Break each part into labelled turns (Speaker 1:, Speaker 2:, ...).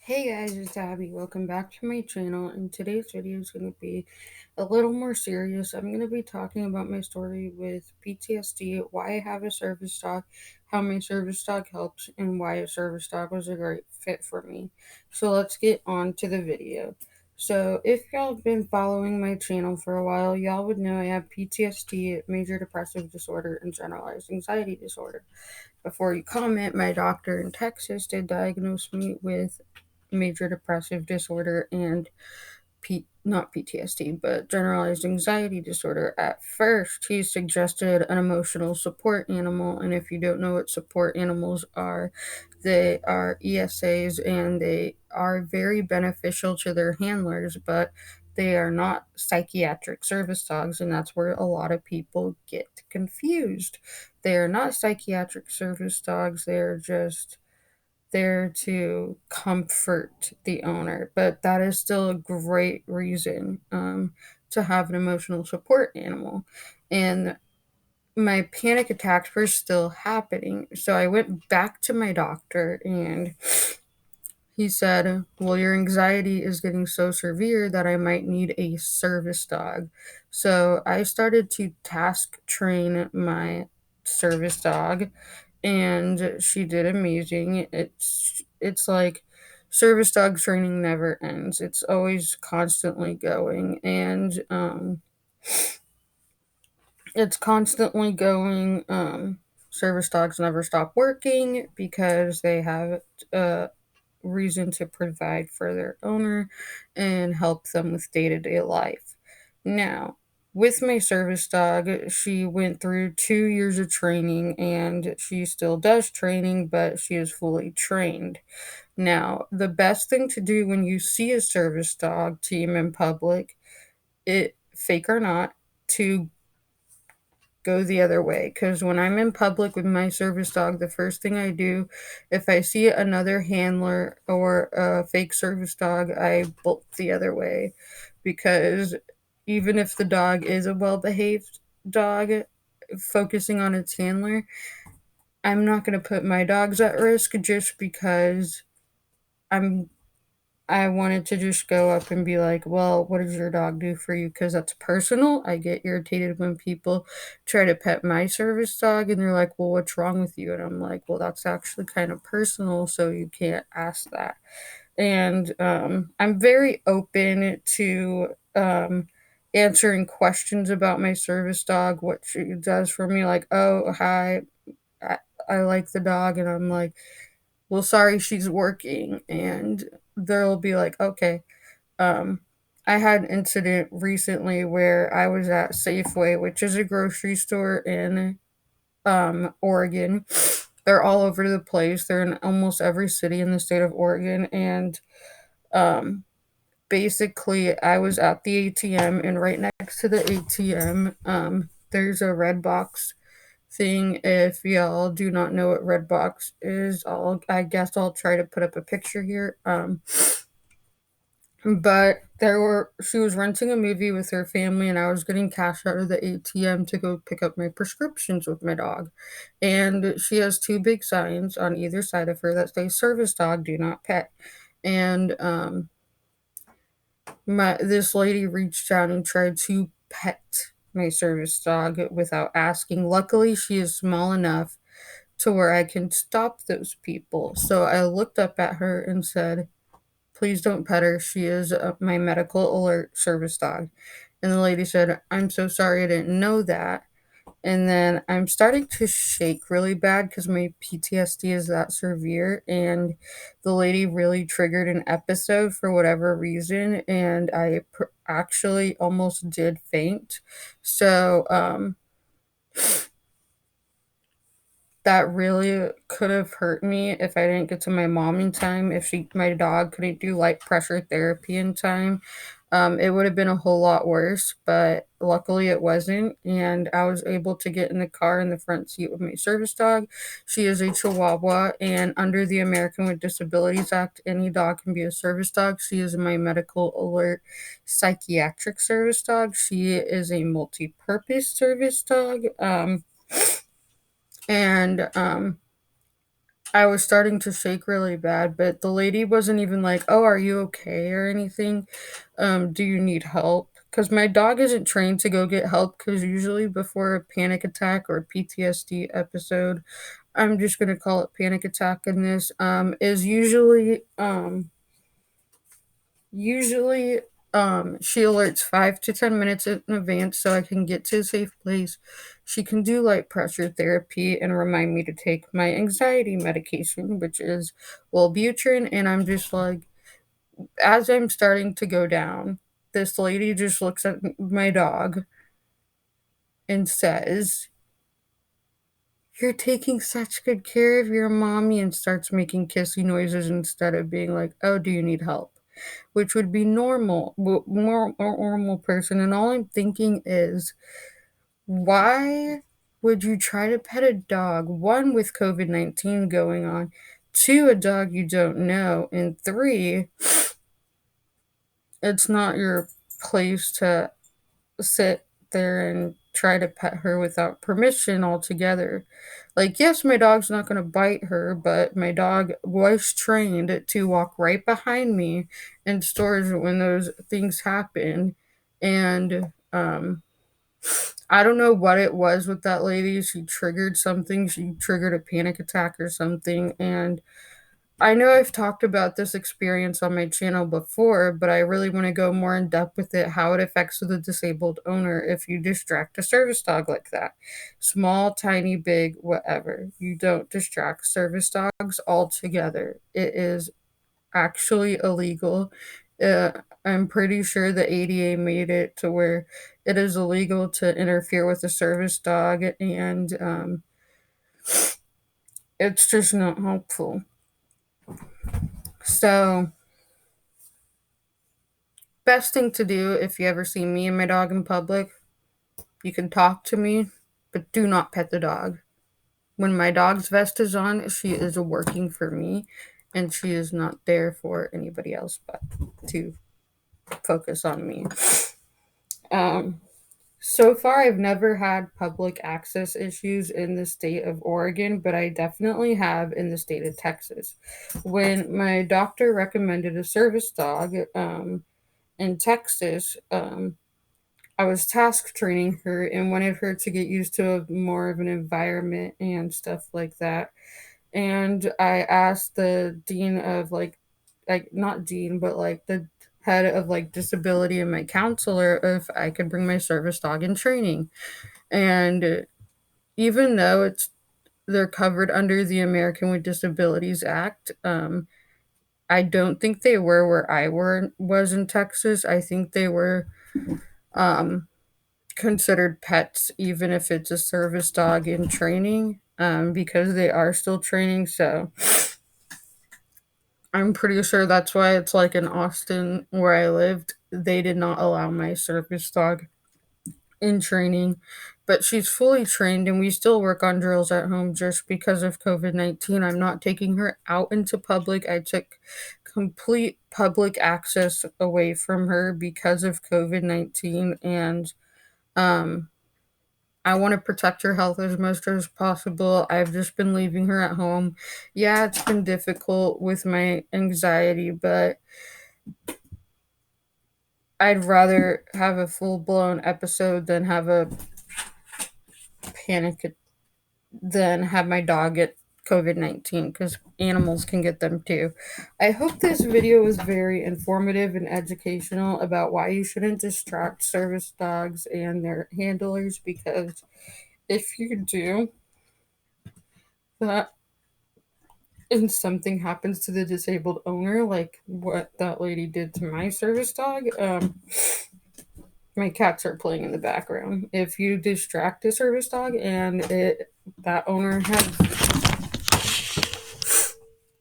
Speaker 1: Hey guys, it's Abby. Welcome back to my channel. And today's video is going to be a little more serious. I'm going to be talking about my story with PTSD, why I have a service dog, how my service dog helps, and why a service dog was a great fit for me. So let's get on to the video. So if y'all have been following my channel for a while, y'all would know I have PTSD, major depressive disorder, and generalized anxiety disorder. Before you comment, my doctor in Texas did diagnose me with major depressive disorder and not PTSD, but generalized anxiety disorder. At first, he suggested an emotional support animal, and if you don't know what support animals are, they are ESAs and they are very beneficial to their handlers, but they are not psychiatric service dogs, and that's where a lot of people get confused. They are not psychiatric service dogs, they're just there to comfort the owner, but that is still a great reason to have an emotional support animal. And my panic attacks were still happening, so I went back to my doctor and he said, well, your anxiety is getting so severe that I might need a service dog. So I started to task train my service dog and she did amazing. It's like service dog training never ends. It's always constantly going and it's constantly going. Service dogs never stop working because they have reason to provide for their owner and help them with day to day life. Now, with my service dog, she went through 2 years of training and she still does training, but she is fully trained. Now, the best thing to do when you see a service dog team in public, it fake or not, to go the other way, because when I'm in public with my service dog, the first thing I do, if I see another handler or a fake service dog, I bolt the other way, because even if the dog is a well behaved dog focusing on its handler, I'm not going to put my dogs at risk just because I'm I wanted to just go up and be like, well, what does your dog do for you? Because that's personal. I get irritated when people try to pet my service dog and they're like, well, what's wrong with you? And I'm like, well, that's actually kind of personal. So you can't ask that. And I'm very open to answering questions about my service dog, what she does for me. Like, oh, hi, I, I like the dog. And I'm like, well, sorry, she's working. And they'll be like, okay. Um, I had an incident recently where I was at Safeway, which is a grocery store in Oregon. They're all over the place. They're in almost every city in the state of Oregon. And um, basically, I was at the ATM, and right next to the ATM, there's a red box thing. If y'all do not know what red box is, I guess I'll try to put up a picture here. But she was renting a movie with her family, and I was getting cash out of the ATM to go pick up my prescriptions with my dog. And she has two big signs on either side of her that say service dog, do not pet. And my this lady reached out and tried to pet my service dog without asking. Luckily, she is small enough to where I can stop those people. So I looked up at her and said, please don't pet her. She is my medical alert service dog. And the lady said, I'm so sorry, I didn't know that. And then I'm starting to shake really bad because my PTSD is that severe. And the lady really triggered an episode for whatever reason. And actually almost did faint. So, that really could have hurt me if I didn't get to my mom in time. If my dog couldn't do light pressure therapy in time, it would have been a whole lot worse. But luckily, it wasn't, and I was able to get in the car in the front seat with my service dog. She is a Chihuahua, and under the American with Disabilities Act, any dog can be a service dog. She is my medical alert psychiatric service dog. She is a multi-purpose service dog. And I was starting to shake really bad, but the lady wasn't even like, "Oh, are you okay?" or anything. Do you need help? Because my dog isn't trained to go get help. Because usually before a panic attack or PTSD episode, I'm just gonna call it panic attack in this, is usually she alerts 5 to 10 minutes in advance so I can get to a safe place. She can do light pressure therapy and remind me to take my anxiety medication, which is Wellbutrin. And I'm just like, as I'm starting to go down, this lady just looks at my dog and says, "You're taking such good care of your mommy," and starts making kissy noises instead of being like, "Oh, do you need help?" Which would be normal, more normal person. And all I'm thinking is, why would you try to pet a dog? One, with COVID-19 going on. Two, a dog you don't know. And three, it's not your place to sit there and try to pet her without permission altogether. Like, yes, my dog's not going to bite her, but my dog was trained to walk right behind me in stores when those things happen. And I don't know what it was with that lady. She triggered something. She triggered a panic attack or something. And I know I've talked about this experience on my channel before, but I really want to go more in depth with it, how it affects the disabled owner if you distract a service dog like that. Small, tiny, big, whatever. You don't distract service dogs altogether. It is actually illegal. Uh, I'm pretty sure the ADA made it to where it is illegal to interfere with a service dog, and it's just not helpful. So, best thing to do if you ever see me and my dog in public, you can talk to me, but do not pet the dog. When my dog's vest is on, she is working for me, and she is not there for anybody else but to focus on me. Um, so far, I've never had public access issues in the state of Oregon, but I definitely have in the state of Texas. When my doctor recommended a service dog in Texas, I was task training her and wanted her to get used to more of an environment and stuff like that. And I asked the dean of like not dean, but like the head of like disability and my counselor if I could bring my service dog in training. And even though they're covered under the American with Disabilities Act, I don't think they were where was in Texas. I think they were um considered pets, even if it's a service dog in training, because they are still training. So I'm pretty sure that's why it's like in Austin where I lived, they did not allow my service dog in training. But she's fully trained, and we still work on drills at home just because of COVID-19. I'm not taking her out into public. I took complete public access away from her because of COVID-19. And um, I want to protect her health as much as possible. I've just been leaving her at home. Yeah, it's been difficult with my anxiety, but I'd rather have a full blown episode than have a panic than have my dog get COVID-19, because animals can get them too. I hope this video was very informative and educational about why you shouldn't distract service dogs and their handlers, because if you do that and something happens to the disabled owner, like what that lady did to my service dog, my cats are playing in the background. If you distract a service dog and that owner has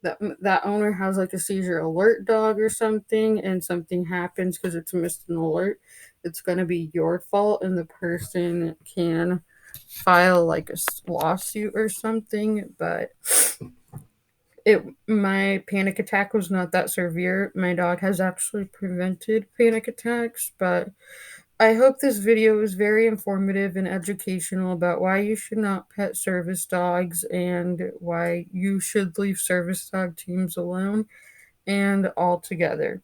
Speaker 1: that owner has like a seizure alert dog or something, and something happens because it's missed an alert, it's going to be your fault, and the person can file like a lawsuit or something. But my panic attack was not that severe. My dog has actually prevented panic attacks, but I hope this video is very informative and educational about why you should not pet service dogs and why you should leave service dog teams alone and all together.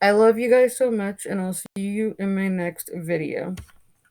Speaker 1: I love you guys so much, and I'll see you in my next video.